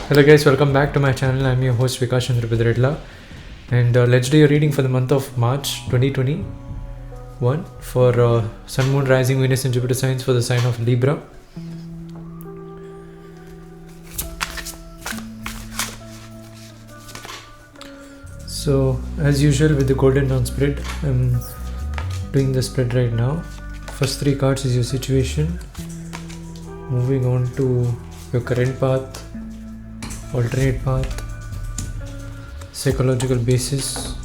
Hello guys, welcome back to my channel. I'm your host Vikas Chandra Pediredla, and let's do your reading for the month of March 2021 for Sun, Moon, Rising, Venus and Jupiter signs for the sign of Libra. So as usual with the Golden Dawn spread, I'm doing the spread right now. First three cards is your situation, moving on to your current path, alternate path, psychological basis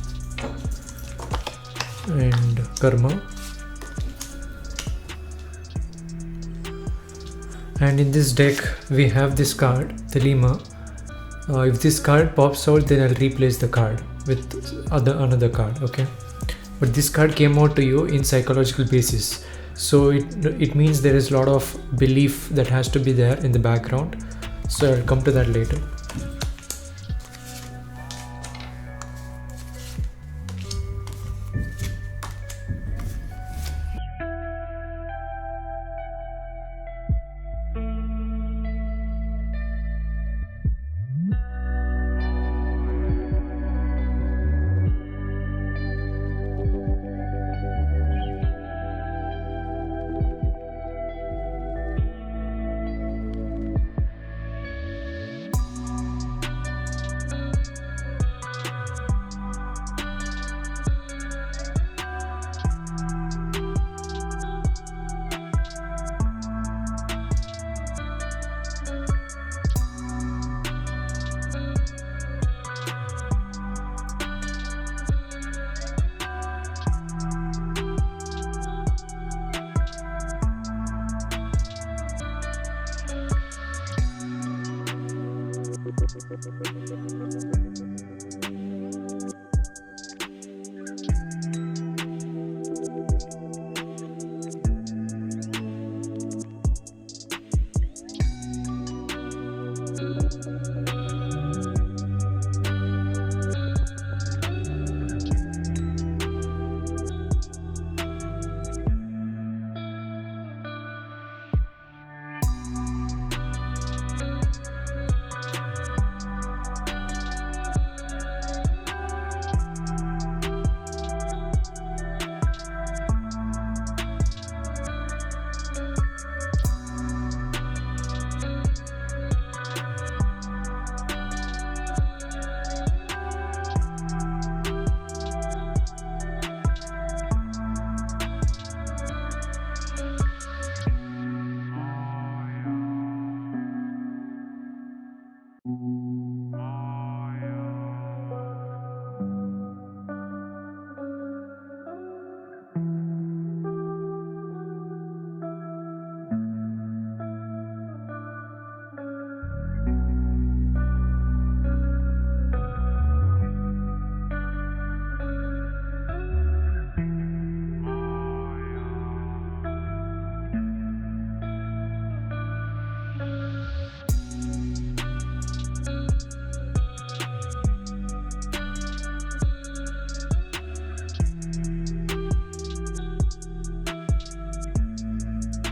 and karma. And in this deck we have this card, the Lima. If this card pops out, then I'll replace the card with another card, okay? But this card came out to you in psychological basis, so it means there is a lot of belief that has to be there in the background, so I'll come to that later.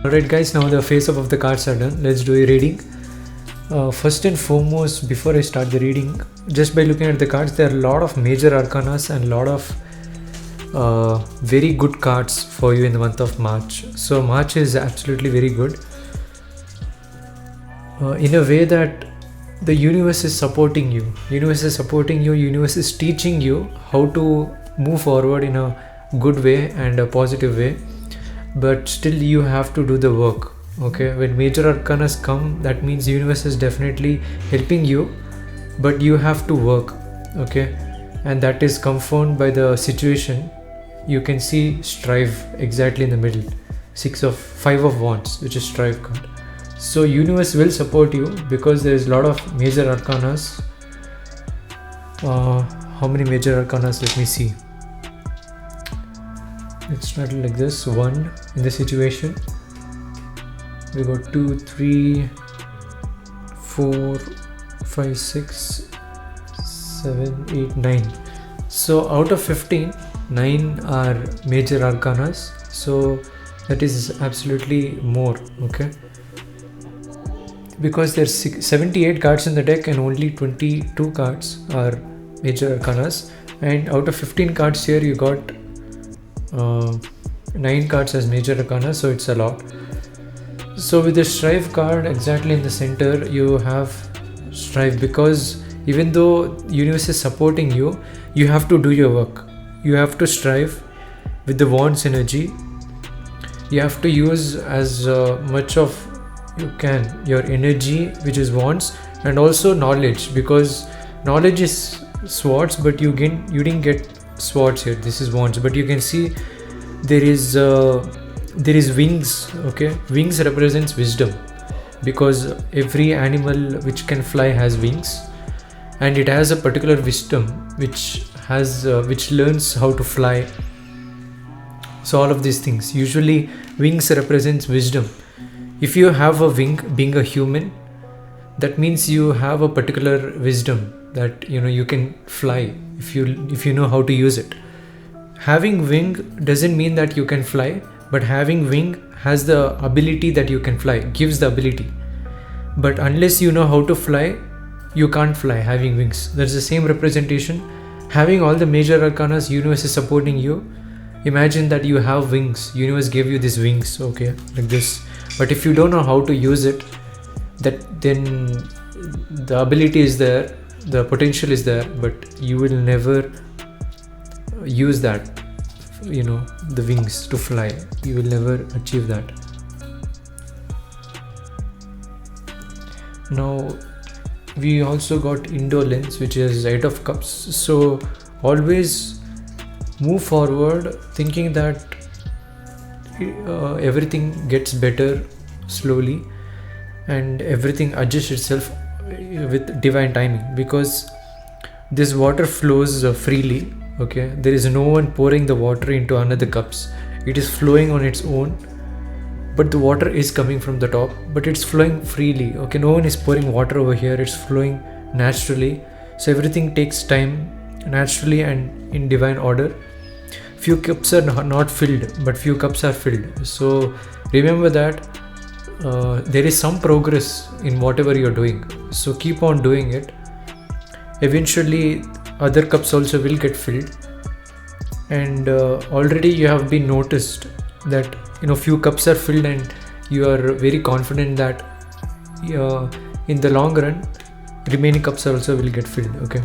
Alright guys, now the face up of the cards are done. Let's do a reading. First and foremost, before I start the reading, just by looking at the cards, there are a lot of major arcanas and a lot of very good cards for you in the month of March. So March is absolutely very good. In a way that the universe is supporting you. Universe is teaching you how to move forward in a good way and a positive way. But still you have to do the work, okay? When major arcanas come, that means universe is definitely helping you, but you have to work, okay? And that is confirmed by the situation. You can see strive exactly in the middle, 5 of wands, which is strive card. So universe will support you because there is a lot of major arcanas. How many major arcanas? Let me see. Let's start like this. 1 in the situation. We got 2, 3, 4, 5, 6, 7, 8, 9. So out of 15, 9 are major arcanas. So that is absolutely more. Okay. because there's 78 cards in the deck and only 22 cards are major arcanas, and out of 15 cards here you got 9 cards as major arcana, so it's a lot. So with the strive card exactly in the center, you have strive, because even though universe is supporting you, you have to do your work. You have to strive with the wands energy. You have to use as much of you can your energy, which is wands, and also knowledge, because knowledge is swords, but you didn't get swords here. This is wands, but you can see there is wings. Okay, wings represents wisdom, because every animal which can fly has wings, and it has a particular wisdom which learns how to fly. So all of these things, usually wings represents wisdom. If you have a wing, being a human, that means you have a particular wisdom that you can fly if you know how to use it. Having wing doesn't mean that you can fly, but having wing has the ability that you can fly, gives the ability. But unless you know how to fly, you can't fly having wings. That's the same representation. Having all the major arcanas, universe is supporting you. Imagine that you have wings. Universe gave you these wings, okay, like this. But if you don't know how to use it, then the ability is there, the potential is there, but you will never use that, the wings to fly. You will never achieve that. Now we also got indolence, which is 8 of cups. So always move forward thinking that everything gets better slowly and everything adjusts itself with divine timing, because this water flows freely. Okay, there is no one pouring the water into another cups. It is flowing on its own, but the water is coming from the top, but it's flowing freely. Okay, no one is pouring water over here. It's flowing naturally. So everything takes time naturally and in divine order. Few cups are not filled, but few cups are filled. So remember that there is some progress in whatever you're doing. So keep on doing it. Eventually other cups also will get filled, and already you have been noticed that few cups are filled, and you are very confident that in the long run remaining cups also will get filled. Okay,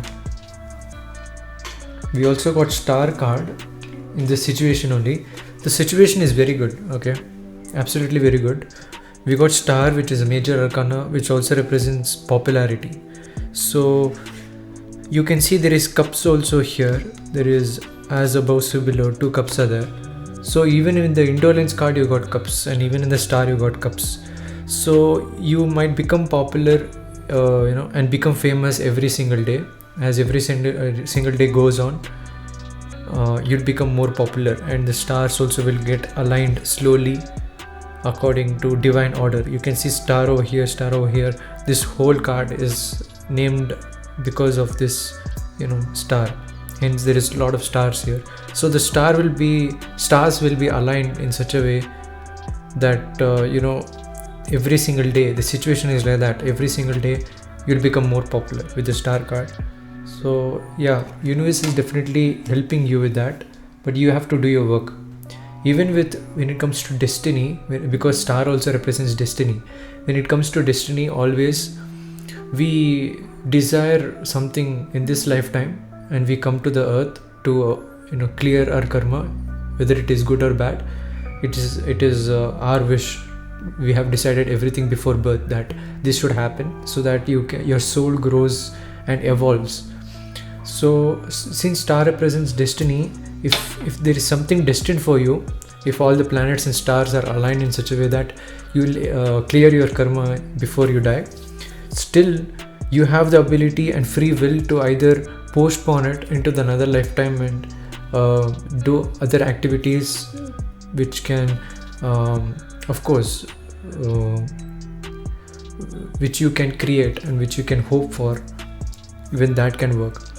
we also got star card in this situation only. The situation is very good. Okay, absolutely very good. We got star, which is a major arcana, which also represents popularity. So you can see there is cups also here. There is as above so below, 2 cups are there. So even in the indolence card you got cups, and even in the star you got cups. So you might become popular and become famous every single day. As every single day goes on, you'll become more popular, and the stars also will get aligned slowly according to divine order. You can see star over here, star over here. This whole card is named because of this star, hence there is a lot of stars here. So the stars will be aligned in such a way that every single day the situation is like that. Every single day you'll become more popular with the star card. So yeah, universe is definitely helping you with that, but you have to do your work. Even when it comes to destiny, because star also represents destiny, when it comes to destiny, always we desire something in this lifetime, and we come to the earth to clear our karma, whether it is good or bad. It is our wish. We have decided everything before birth that this should happen, so that your soul grows and evolves. So since star represents destiny, if there is something destined for you, if all the planets and stars are aligned in such a way that you will clear your karma before you die, still you have the ability and free will to either postpone it into the another lifetime and do other activities which can of course which you can create and which you can hope for. Even that can work.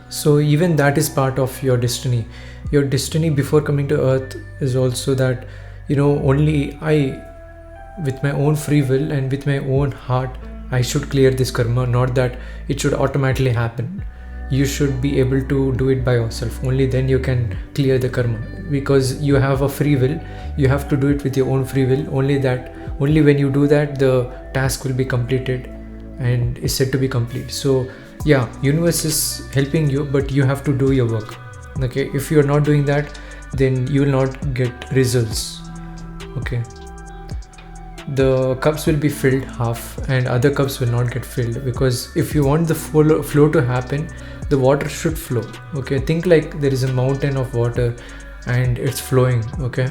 So even that is part of your destiny. Your destiny before coming to earth is also that only I with my own free will and with my own heart, I should clear this karma, not that it should automatically happen. You should be able to do it by yourself. Only then you can clear the karma, because you have a free will. You have to do it with your own free will. Only when you do that, the task will be completed and is said to be complete. So yeah, universe is helping you, but you have to do your work. Okay, if you are not doing that, then you will not get results. Okay, the cups will be filled half and other cups will not get filled, because if you want the flow to happen, the water should flow. Okay, think like there is a mountain of water and it's flowing. Okay,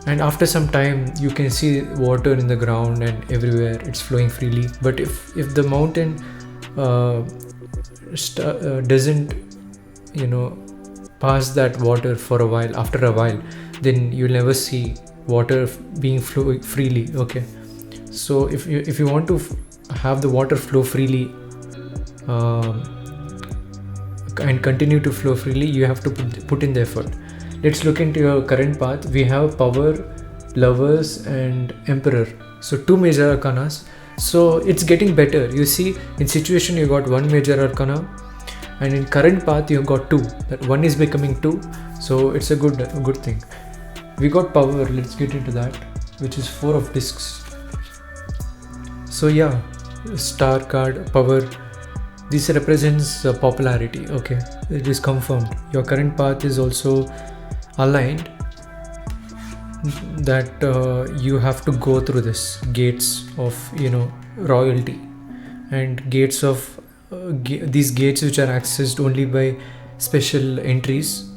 and after some time you can see water in the ground and everywhere, it's flowing freely. But if the mountain doesn't pass that water for a while, after a while, then you'll never see water being flow freely. Okay, so if you want to have the water flow freely and continue to flow freely, you have to put in the effort. Let's look into your current path. We have power, lovers and emperor. So 2 major arcanas. So it's getting better. You see, in situation you got 1 major arcana, and in current path you have got 2. That 1 is becoming 2. So it's a good thing. We got power. Let's get into that, which is 4 of discs. So yeah, star card, power. This represents popularity. Okay, it is confirmed. Your current path is also aligned, that you have to go through this gates of royalty, and gates of these gates which are accessed only by special entries.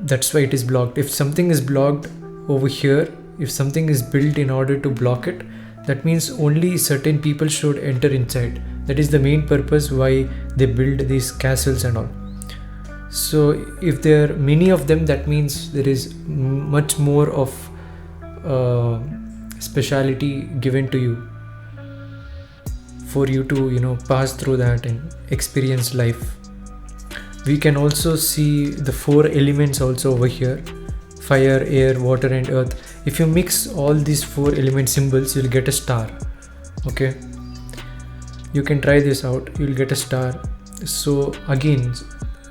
That's why it is blocked. If something is blocked over here, if something is built in order to block it, that means only certain people should enter inside. That is the main purpose why they build these castles and all. So if there are many of them, that means there is much more of speciality given to you for you to pass through that and experience life. We can also see the 4 elements also over here: fire, air, water and earth. If you mix all these 4 element symbols, you'll get a star. Okay, you can try this out, you'll get a star. So again,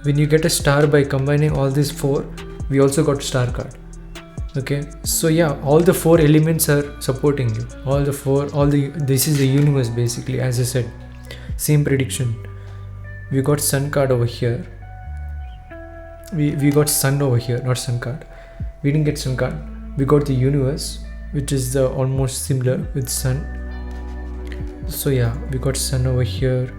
when you get a star by combining all these 4, we also got star card. Okay, so yeah, all the 4 elements are supporting you. This is the universe basically. As I said, same prediction. We got sun card over here. We got sun over here, not sun card. We didn't get sun card. We got the universe, which is almost similar with sun. So yeah, we got sun over here,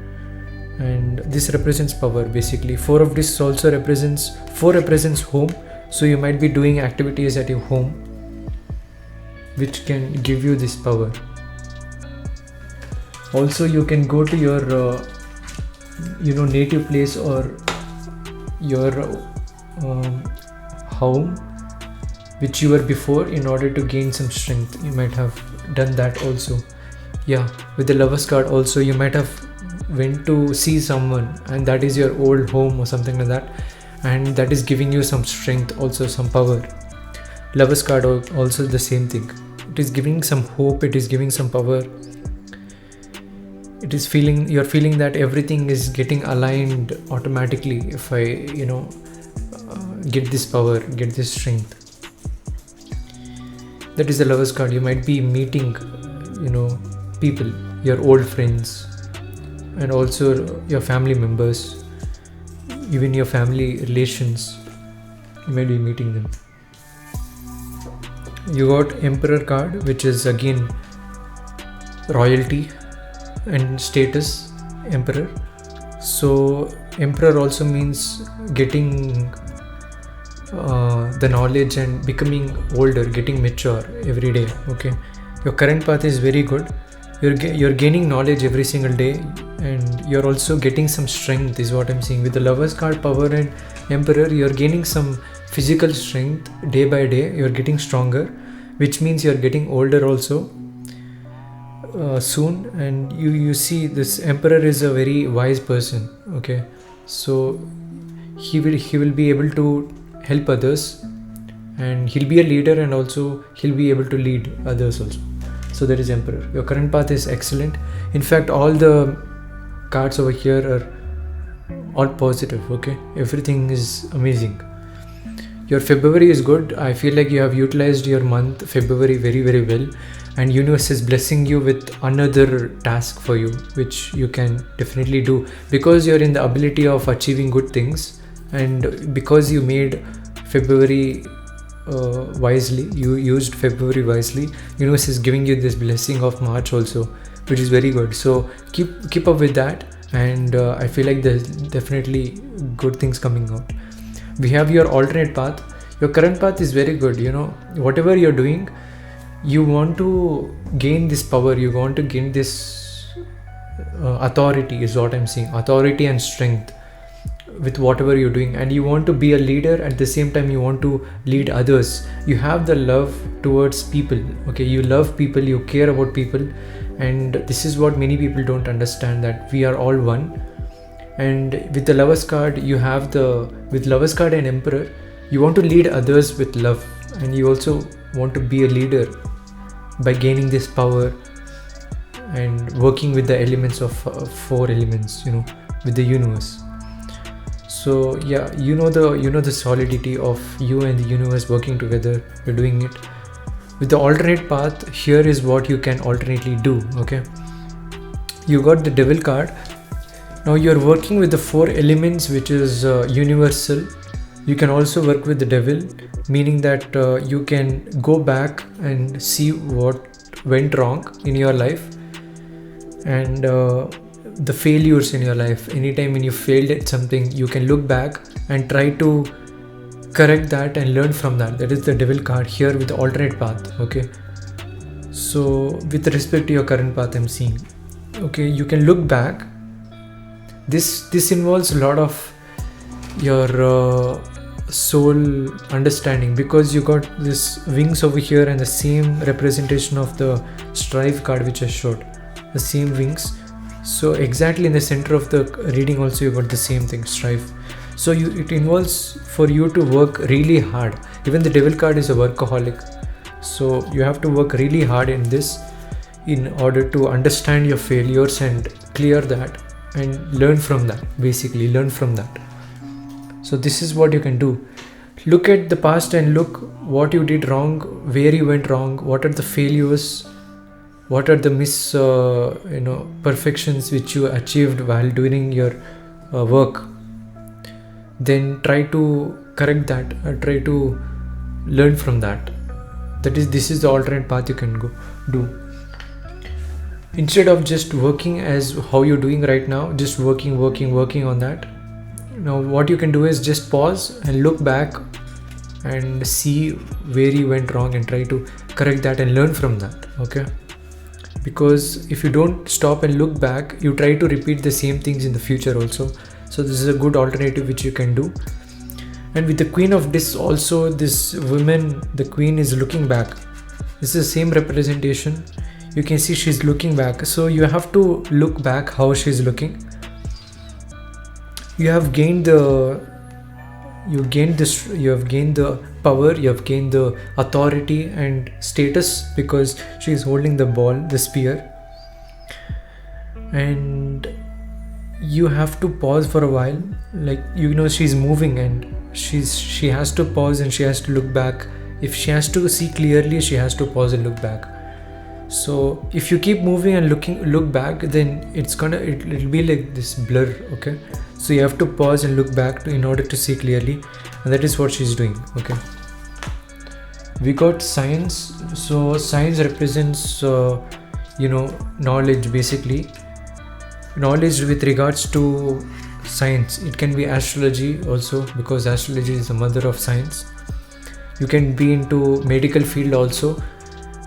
and this represents power basically. 4 of this also represents home. So you might be doing activities at your home which can give you this power. Also, you can go to your native place or your home which you were before, in order to gain some strength. You might have done that also. Yeah, with the lovers card also, you might have went to see someone and that is your old home or something like that, and that is giving you some strength, also some power. Lovers card also the same thing. It is giving some hope, it is giving some power. It is you're feeling that everything is getting aligned automatically if I get this power, get this strength. That is the lovers card. You might be meeting people, your old friends, and also your family members, even your family relations. You might be meeting them. You got emperor card, which is again royalty and status. Emperor. So emperor also means getting the knowledge and becoming older, getting mature every day. Okay, your current path is very good. You're gaining knowledge every single day, and you're also getting some strength, is what I'm seeing. With the lovers card, power and emperor, you're gaining some physical strength day by day. You're getting stronger, which means you're getting older also soon. And you see, this emperor is a very wise person. Okay, so he will be able to help others and he'll be a leader, and also he'll be able to lead others also. So that is Emperor. Your current path is excellent. In fact, all the cards over here are all positive. Okay, everything is amazing. Your February is good. I feel like you have utilized your month February very, very well, and universe is blessing you with another task for you, which you can definitely do, because you're in the ability of achieving good things, and because you made February wisely, you used February wisely. Universe is giving you this blessing of March also, which is very good. So keep up with that, and I feel like there's definitely good things coming out. We have your alternate path. Your current path is very good. Whatever you're doing, you want to gain this power, you want to gain this authority, is what I'm saying. Authority and strength with whatever you're doing, and you want to be a leader. At the same time, you want to lead others. You have the love towards people. Okay, you love people, you care about people, and this is what many people don't understand, that we are all one. And with the Lovers card, you have with Lovers card and Emperor, you want to lead others with love, and you also want to be a leader by gaining this power and working with the elements of 4 elements, with the universe. So yeah, the solidity of you and the universe working together. You're doing it. With the alternate path, here is what you can alternately do. Okay, you got the Devil card. Now you're working with the 4 elements, which is universal. You can also work with the Devil, meaning that you can go back and see what went wrong in your life, and the failures in your life. Anytime when you failed at something, you can look back and try to correct that and learn from that. That is the Devil card here with the alternate path. Okay, so with respect to your current path, I'm seeing, okay, you can look back. This involves a lot of your soul understanding, because you got this wings over here and the same representation of the Strife card which I showed, the same wings. So exactly in the center of the reading also you got the same thing, Strife. So it involves for you to work really hard. Even the Devil card is a workaholic, so you have to work really hard in this in order to understand your failures and clear that and learn from that. Basically learn from that. So this is what you can do. Look at the past and look what you did wrong, where you went wrong, what are the failures, what are the perfections which you achieved while doing your work. Then try to correct that, try to learn from that. This is the alternate path you can go do. Instead of just working as how you're doing right now, just working on that. Now what you can do is just pause and look back and see where you went wrong and try to correct that and learn from that. Okay, because if you don't stop and look back, you try to repeat the same things in the future also. So this is a good alternative which you can do. And with the Queen of Discs also, this woman, the Queen, is looking back. This is the same representation. You can see she's looking back. So you have to look back how she's looking. You have gained the power, you have gained the authority and status, because she is holding the ball, the spear, and you have to pause for a while. Like, she's moving and she has to pause and she has to look back. If she has to see clearly, she has to pause and look back. So if you keep moving and look back, then it'll be like this blur. Okay, so you have to pause and look back in order to see clearly, and that is what she's doing. Okay, we got science. So science represents knowledge, basically knowledge with regards to science. It can be astrology also, because astrology is the mother of science. You can be into medical field also,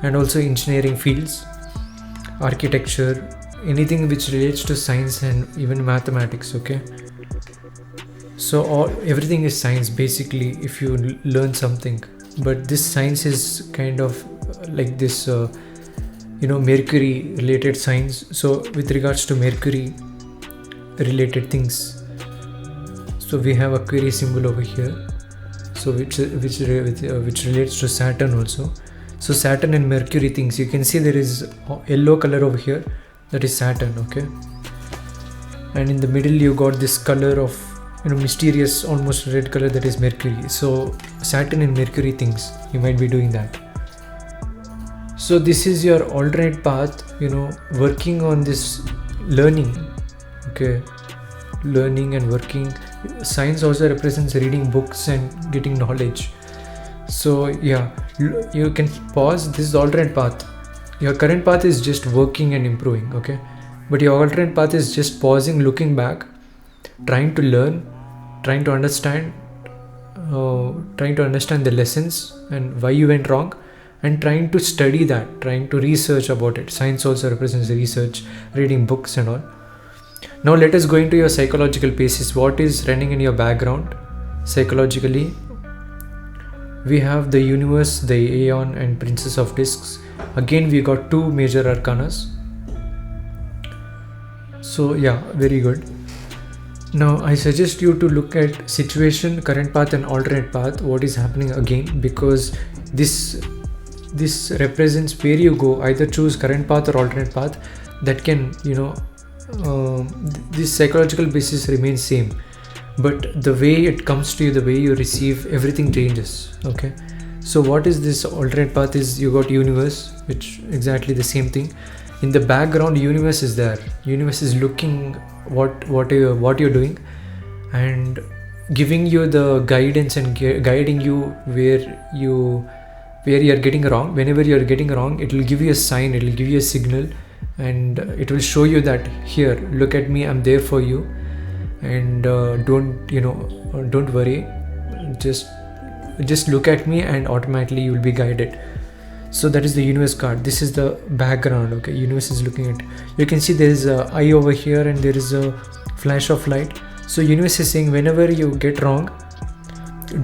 and also engineering fields, architecture, anything which relates to science, and even mathematics. Okay, so everything is science basically if you learn something. But this science is kind of like this Mercury related science. So with regards to Mercury related things, so we have Aquarius symbol over here. so which relates to Saturn also. So Saturn and Mercury things, you can see there is yellow color over here, that is Saturn, okay. And in the middle you got this color of, mysterious almost red color, that is Mercury. So Saturn and Mercury things, you might be doing that. So this is your alternate path, working on this learning, okay, learning and working. Science also represents reading books and getting knowledge. So yeah, you can pause. This is alternate path. Your current path is just working and improving, okay, but your alternate path is just pausing, looking back, trying to learn, trying to understand the lessons and why you went wrong, and trying to study that, trying to research about it. Science also represents research, reading books and all. Now let us go into your psychological basis. What is running in your background psychologically? We have the universe, the Aeon and Princess of Discs. Again we got two major arcanas. So yeah, very good. Now I suggest you to look at situation, current path and alternate path, what is happening again, because this represents where you go. Either choose current path or alternate path. That can, this psychological basis remains same, but the way it comes to you, the way you receive, everything changes, okay. So what is this alternate path is, you got universe, which exactly the same thing. In the background, universe is there. Universe is looking what you're doing and giving you the guidance and guiding you where you're getting wrong. Whenever you're getting wrong, it will give you a sign, it will give you a signal, and it will show you that, here, look at me, I'm there for you, and don't worry, just look at me, and automatically you will be guided. So that is the universe card. This is the background, okay. Universe is looking at, you can see there is a eye over here and there is a flash of light. So universe is saying, whenever you get wrong,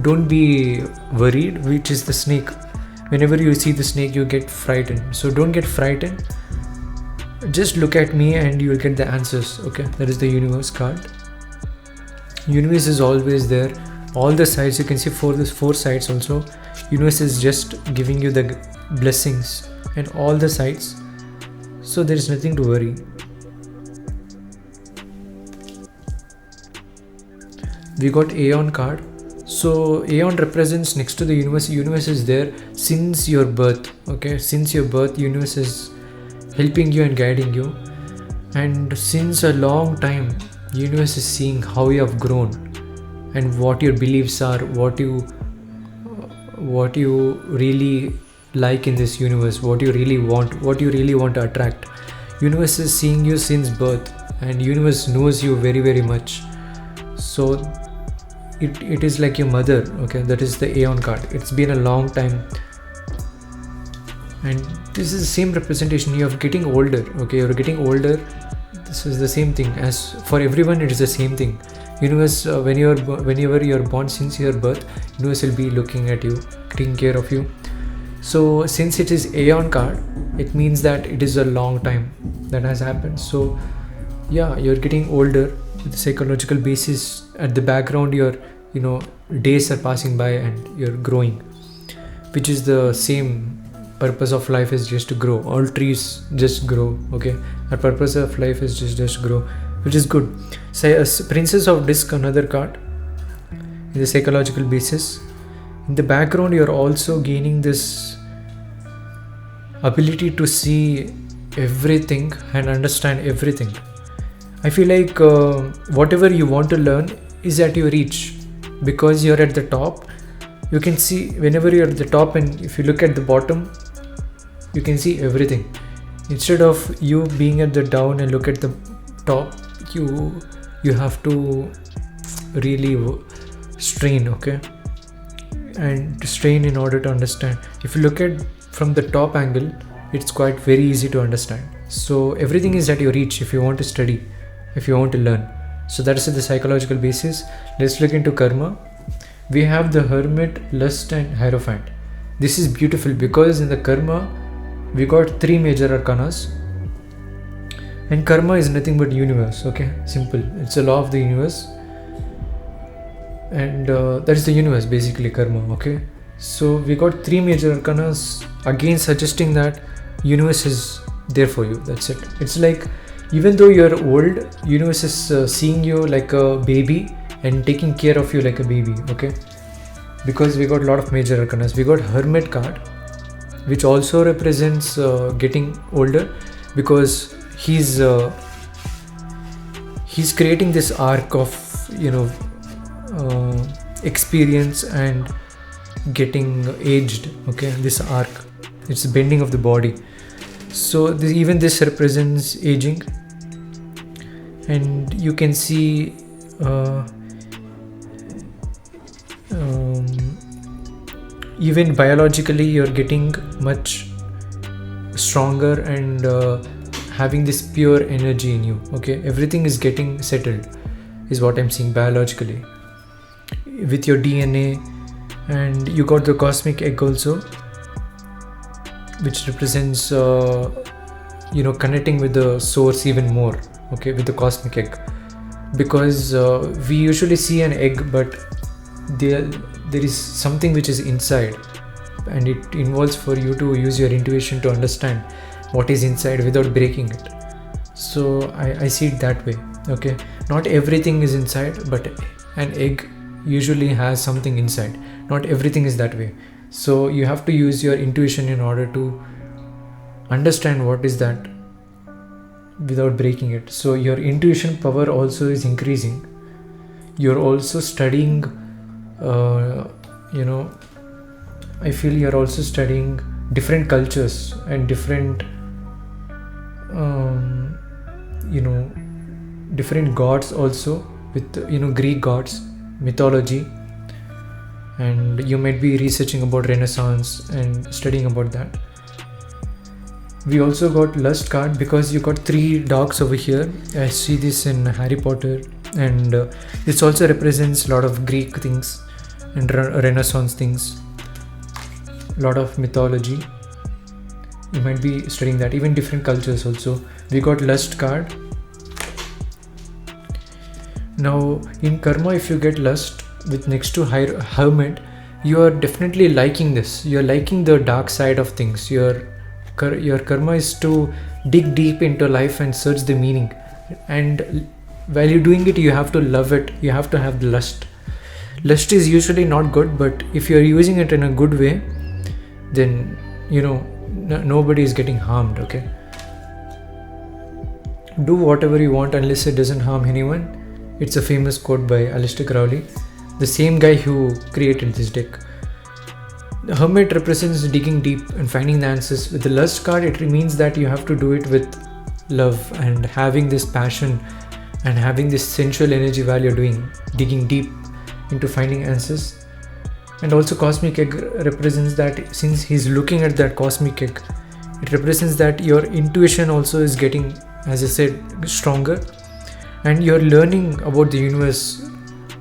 don't be worried, which is the snake. Whenever you see the snake, you get frightened. So don't get frightened, just look at me and you will get the answers, okay. That is the universe card. Universe is always there. All the sides, you can see four sides also. Universe is just giving you the blessings and all the sides, so there is nothing to worry. We got Aeon card. So Aeon represents next to the universe. Universe is there since your birth, okay. Since your birth, universe is helping you and guiding you, and since a long time, universe is seeing how you have grown and what your beliefs are, what you really like in this universe, what you really want to attract. Universe is seeing you since birth, and universe knows you very, very much. So it is like your mother, okay. That is the Aeon card. It's been a long time, and this is the same representation. You are getting older, okay. You're getting older. This is the same thing as for everyone. It is the same thing. Universe, whenever you're born, since your birth, universe will be looking at you, taking care of you. So since it is Aeon card, it means that it is a long time that has happened. So yeah, you're getting older. The psychological basis at the background, your days are passing by and you're growing, which is the same purpose of life, is just to grow. All trees just grow, okay. The purpose of life is just grow, which is good. Say Princess of Disc, another card in the psychological basis. In the background, you're also gaining this ability to see everything and understand everything. I feel like whatever you want to learn is at your reach, because you're at the top. You can see whenever you're at the top, and if you look at the bottom, you can see everything. Instead of you being at the down and look at the top, you have to really strain, okay, and to strain in order to understand. If you look at from the top angle, it's quite very easy to understand. So everything is at your reach if you want to study, if you want to learn. So that is the psychological basis. Let's look into karma. We have the Hermit, Lust and Hierophant. This is beautiful because in the karma we got three major arcanas, and karma is nothing but universe, okay. Simple, it's a law of the universe. and that is the universe, basically karma. Okay, so we got 3 major arcanas, again suggesting that universe is there for you. That's it. It's like even though you're old, universe is seeing you like a baby and taking care of you like a baby. Okay, because we got a lot of major arcanas. We got Hermit card, which also represents getting older, because he's creating this arc of experience and getting aged. Okay, this arc, it's bending of the body. So even this represents aging, and you can see even biologically you're getting much stronger and having this pure energy in you. Okay, everything is getting settled, is what I'm seeing biologically with your DNA. And you got the cosmic egg also, which represents connecting with the source even more. Okay, with the cosmic egg, because we usually see an egg, but there is something which is inside, and it involves for you to use your intuition to understand what is inside without breaking it. So I see it that way. Okay, not everything is inside, but an egg usually has something inside. Not everything is that way. So you have to use your intuition in order to understand what is that without breaking it. So your intuition power also is increasing. You're also studying I feel you're also studying different cultures and different different gods also, with Greek gods, mythology, and you might be researching about Renaissance and studying about that. We also got Lust card, because you got 3 dogs over here. I see this in Harry Potter, and this also represents a lot of Greek things and Renaissance things, a lot of mythology. You might be studying that, even different cultures also. We got Lust card. Now in karma, if you get lust with next to Hermit, you are definitely liking this. You're liking the dark side of things. Your karma is to dig deep into life and search the meaning, and while you're doing it, you have to love it. You have to have the lust. Lust is usually not good, but if you're using it in a good way, then nobody is getting harmed. Okay, do whatever you want unless it doesn't harm anyone. It's a famous quote by Aleister Crowley, the same guy who created this deck. The Hermit represents digging deep and finding the answers. With the Lust card, it means that you have to do it with love and having this passion and having this sensual energy while you're digging deep into finding answers. And also cosmic egg represents that, since he's looking at that cosmic egg, it represents that your intuition also is getting, as I said, stronger, and you're learning about the universe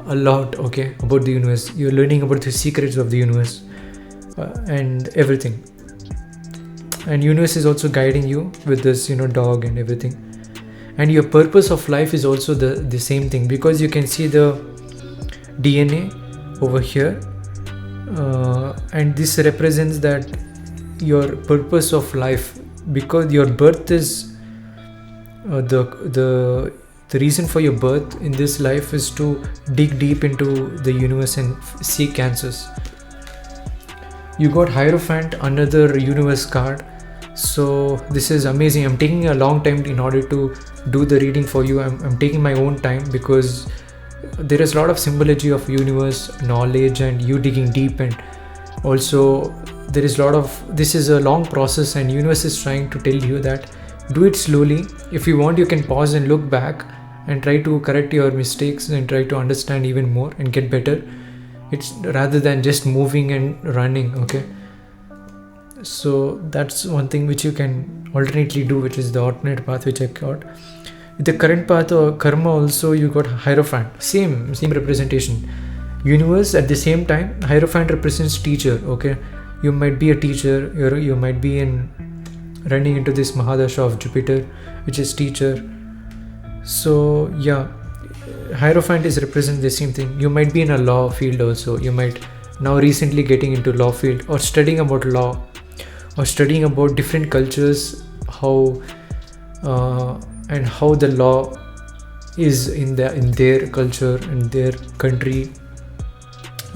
a lot. Okay, about the universe, you're learning about the secrets of the universe and everything. And universe is also guiding you with this dog and everything. And your purpose of life is also the same thing, because you can see the DNA over here, and this represents that your purpose of life, because your birth is the reason for your birth in this life is to dig deep into the universe and seek answers. You got Hierophant, another universe card. So this is amazing. I'm taking a long time in order to do the reading for you. I'm taking my own time, because there is a lot of symbology of universe knowledge and you digging deep, and also there is a lot of, this is a long process, and universe is trying to tell you that do it slowly. If you want, you can pause and look back and try to correct your mistakes and try to understand even more and get better. It's rather than just moving and running. Okay, so that's one thing which you can alternately do, which is the alternate path which I got. With the current path or karma also, you got Hierophant, same representation, universe. At the same time, Hierophant represents teacher. Okay, you might be a teacher, you might be running into this Mahadasha of Jupiter, which is teacher. So yeah, Hierophant is represent the same thing. You might be in a law field also. You might now recently getting into law field, or studying about law, or studying about different cultures, how and how the law is in their culture and their country.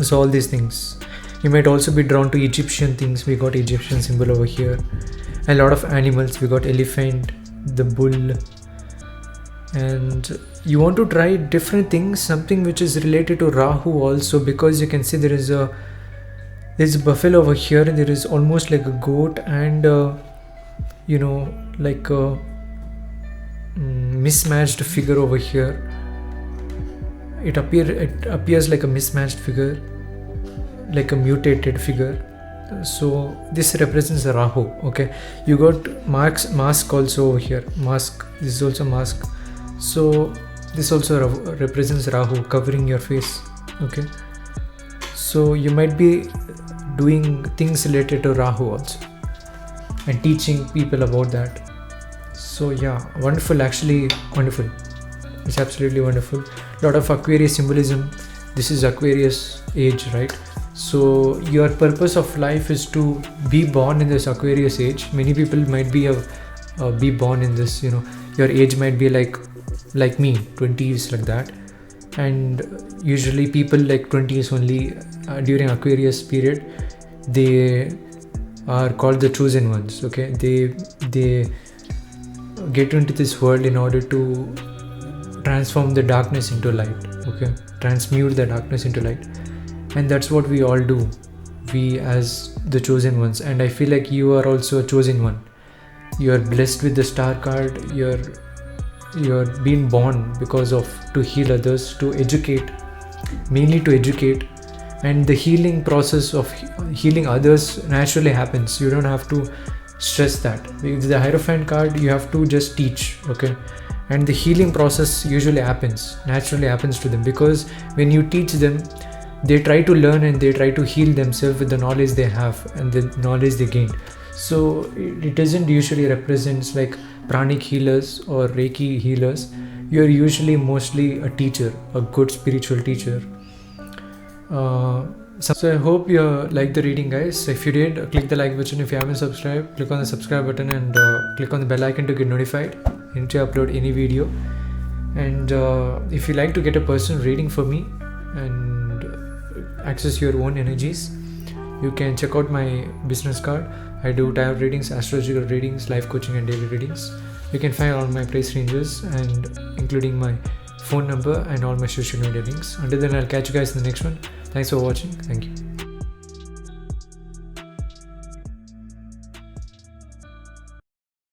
So all these things. You might also be drawn to Egyptian things. We got Egyptian symbol over here. A lot of animals. We got elephant, the bull, and you want to try different things, something which is related to Rahu also, because you can see there's a buffalo over here, and there is almost like a goat, and like a mismatched figure over here. It appears like a mismatched figure, like a mutated figure. So this represents the Rahu. Okay, you got mask also over here. Mask. This is also mask. So this also represents Rahu, covering your face. Okay, so you might be doing things related to Rahu also, and teaching people about that. So yeah, wonderful, actually wonderful. It's absolutely wonderful. Lot of Aquarius symbolism. This is Aquarius age, right? So your purpose of life is to be born in this Aquarius age. Many people might be born in this, your age might be like me, 20s, like that. And usually people like 20s only, during Aquarius period, they are called the chosen ones. Okay, they get into this world in order to transform the darkness into light. Okay, transmute the darkness into light. And that's what we all do, we as the chosen ones. And I feel like you are also a chosen one. You are blessed with the star card. You're being born because of to heal others, to educate, mainly to educate. And the healing process of healing others naturally happens. You don't have to stress that. With the Hierophant card, you have to just teach. Okay, and the healing process usually naturally happens to them, because when you teach them, they try to learn and they try to heal themselves with the knowledge they have and the knowledge they gained. So it doesn't usually represents like pranic healers or Reiki healers. You're usually mostly a teacher, a good spiritual teacher. So I hope you liked the reading, guys. If you did, click the like button. If you haven't subscribed, click on the subscribe button, and click on the bell icon to get notified when I upload any video. And if you like to get a personal reading for me and access your own energies, you can check out my business card. I do tarot readings, astrological readings, life coaching, and daily readings. You can find all my price ranges, and including my phone number and all my social media links. Until then, I'll catch you guys in the next one. Thanks for watching. Thank you.